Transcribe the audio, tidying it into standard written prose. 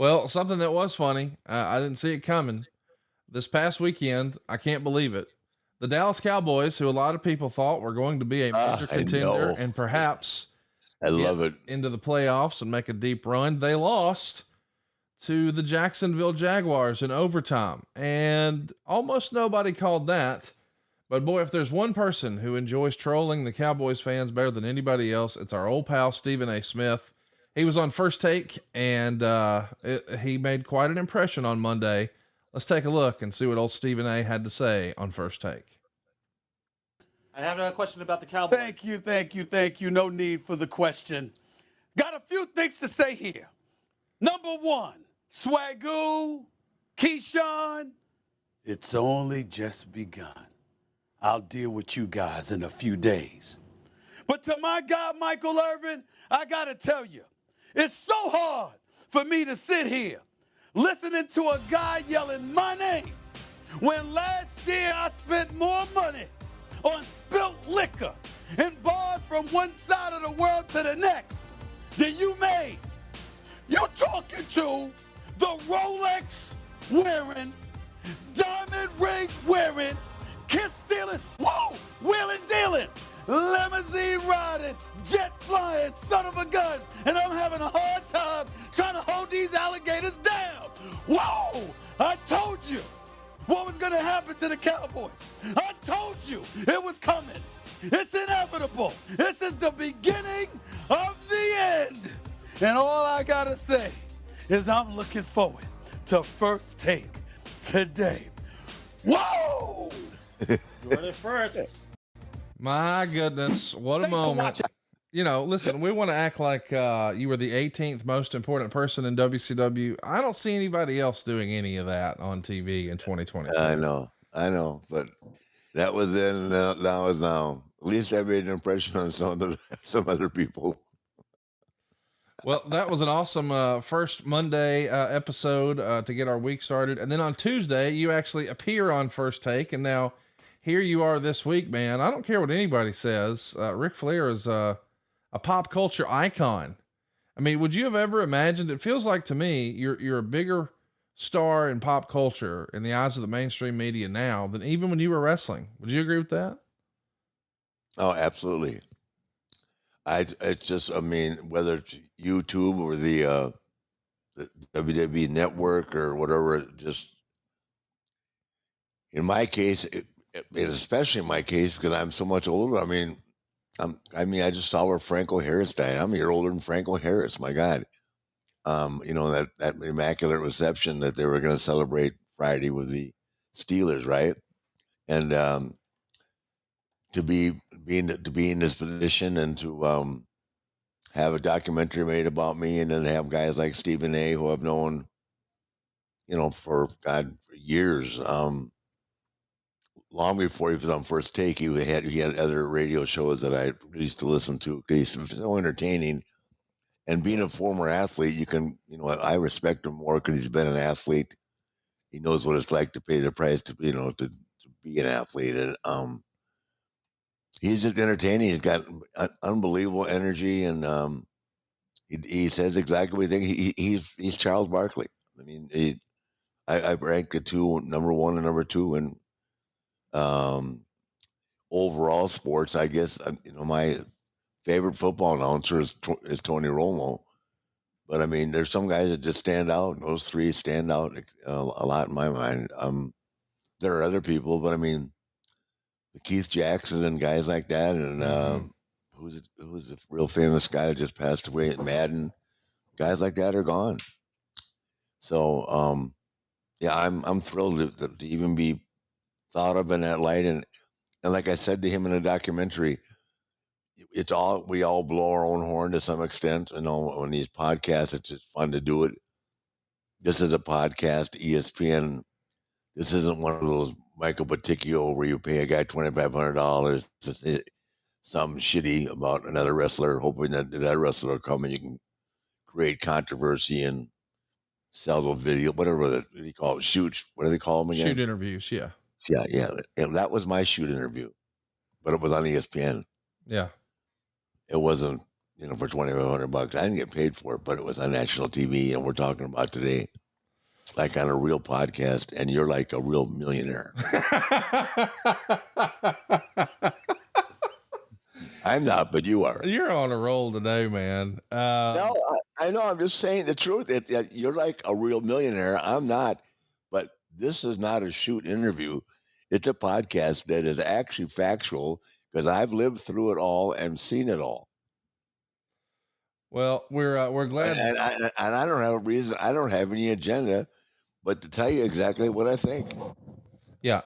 Well, something that was funny, I didn't see it coming. This past weekend, I can't believe it. The Dallas Cowboys, who a lot of people thought were going to be a major I contender know. and perhaps I get love it. into the playoffs and make a deep run, they lost to the Jacksonville Jaguars in overtime. And almost nobody called that. But boy, if there's one person who enjoys trolling the Cowboys fans better than anybody else, it's our old pal, Stephen A. Smith. He was on First Take and he made quite an impression on Monday. Let's take a look and see what old Stephen A. had to say on First Take. I have a question about the Cowboys. Thank you. No need for the question. Got a few things to say here. Number one, Swagoo, Keyshawn, it's only just begun. I'll deal with you guys in a few days. But to my God, Michael Irvin, I got to tell you, it's so hard for me to sit here listening to a guy yelling my name when last year I spent more money on spilt liquor and bars from one side of the world to the next than you made. You're talking to the Rolex wearing, diamond ring wearing, kiss stealing, wheeling dealing, limousine riding, jet flying, son of a gun, and I'm having a hard time trying to hold these alligators down. Whoa! I told you what was going to happen to the Cowboys. I told you it was coming. It's inevitable. This is the beginning of the end. And all I got to say is I'm looking forward to First Take today. Whoa! You heard it first. My goodness, what a moment. You know, listen, we want to act like you were the 18th most important person in WCW. I don't see anybody else doing any of that on TV in 2020. I know, but that was then, now is now. At least I made an impression on some other people. Well, that was an awesome first Monday episode to get our week started. And then on Tuesday, you actually appear on First Take. And now here you are this week, man. I don't care what anybody says. Ric Flair is a pop culture icon. I mean, would you have ever imagined? It feels like to me, you're a bigger star in pop culture in the eyes of the mainstream media now than even when you were wrestling. Would you agree with that? Oh, absolutely. It's just, I mean, whether it's YouTube or the WWE Network or whatever, just in my case, especially in my case, because I'm so much older. I mean, I just saw where Franco Harris died. I'm a year older than Franco Harris. My God, that immaculate reception that they were going to celebrate Friday with the Steelers, right? And to be in this position and to have a documentary made about me, and then have guys like Stephen A., who I've known, for years. Long before he was on First Take, he had other radio shows that I used to listen to. He's so entertaining, and being a former athlete, I respect him more because he's been an athlete. He knows what it's like to pay the price to be an athlete, and he's just entertaining. He's got unbelievable energy, and he says exactly what he thinks. He's Charles Barkley. I mean, I rank the two, number one and number two, and overall sports. I guess my favorite football announcer is Tony Romo, but I mean, there's some guys that just stand out. Those three stand out a lot in my mind. There are other people, but I mean, the Keith Jackson and guys like that, and who's a real famous guy that just passed away at Madden. Guys like that are gone. So yeah, I'm thrilled to even be thought of in that light, and like I said to him in the documentary, we all blow our own horn to some extent. On these podcasts, it's just fun to do it. This is a podcast, ESPN. This isn't one of those Michael Baticchio where you pay a guy $2,500 to say something shitty about another wrestler, hoping that wrestler will come and you can create controversy and sell the video, whatever they call it, shoot. What do they call them again? Shoot interviews, yeah. Yeah. And that was my shoot interview, but it was on ESPN. Yeah. It wasn't for $2,500. I didn't get paid for it, but it was on national TV, and we're talking about today, like on a real podcast, and you're like a real millionaire. I'm not, but you are. You're on a roll today, man. No, I know. I'm just saying the truth. You're like a real millionaire. I'm not, but this is not a shoot interview. It's a podcast that is actually factual because I've lived through it all and seen it all. Well, we're glad. And I don't have a reason. I don't have any agenda, but to tell you exactly what I think.